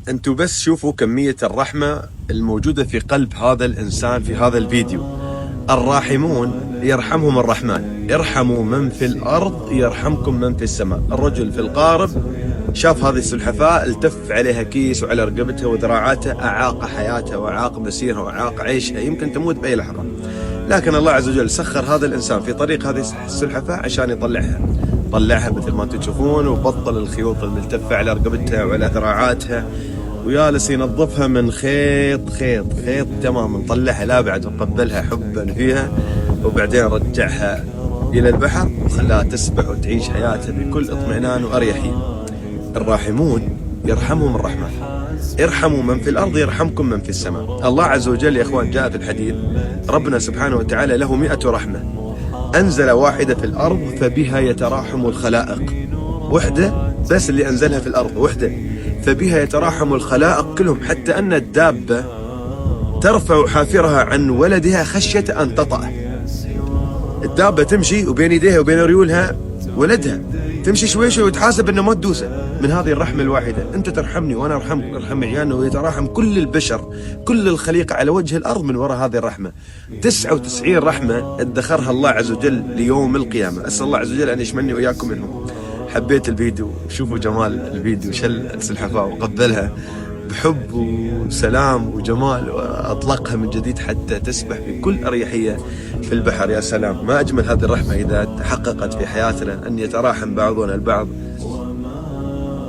انتوا بس شوفوا كمية الرحمة الموجودة في قلب هذا الإنسان في هذا الفيديو. الراحمون يرحمهم الرحمن، ارحموا من في الأرض يرحمكم من في السماء. الرجل في القارب شاف هذه السلحفاة، التف عليها كيس وعلى رقبتها وذراعاتها، أعاق حياتها وأعاق مسيرها وأعاق عيشها، يمكن تموت بأي لحظة. لكن الله عز وجل سخر هذا الإنسان في طريق هذه السلحفاة عشان طلعها مثل ما انتم تشوفون، وبطل الخيوط الملتفة على رقبتها وعلى ذراعاتها، ويالس ينظفها من خيط خيط خيط تماما، طلعها لا بعد وقبلها حبا فيها، وبعدين رجعها إلى البحر وخلاها تسبح وتعيش حياتها بكل اطمئنان وأريحية. الراحمون يرحمهم الرحمن، ارحموا من في الأرض يرحمكم من في السماء. الله عز وجل يا إخوان جاء في الحديث ربنا سبحانه وتعالى له 100 رحمة، أنزل واحدة في الأرض فبها يتراحم الخلائق، وحدة بس اللي أنزلها في الأرض وحدة، فبها يتراحم الخلائق كلهم، حتى أن الدابة ترفع حافرها عن ولدها خشية أن تطأه. الدابة تمشي وبين يديها وبين ريولها ولدها، تمشي شوي شوي وتحاسب أنه ما تدوسه. من هذه الرحمة الواحدة أنت ترحمني وأنا أرحمك، ارحم عيالنا، ويتراحم كل البشر كل الخليقة على وجه الأرض من وراء هذه الرحمة. 99 رحمة ادخرها الله عز وجل ليوم القيامة، أسأل الله عز وجل أن يشملني وإياكم منهم. حبيت الفيديو، شوفوا جمال الفيديو، شل السلحفاة وقبلها بحب وسلام وجمال، وأطلقها من جديد حتى تسبح بكل أريحية في البحر. يا سلام، ما أجمل هذه الرحمة إذا تحققت في حياتنا، أن يتراحم بعضنا البعض.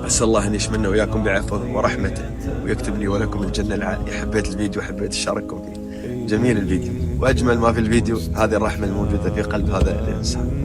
أسأل الله أن يشملنا وإياكم بعفوه ورحمته، ويكتب لي ولكم الجنة العالية. حبيت الفيديو وحبيت أشارككم فيه، جميل الفيديو، وأجمل ما في الفيديو هذه الرحمة الموجودة في قلب هذا الإنسان.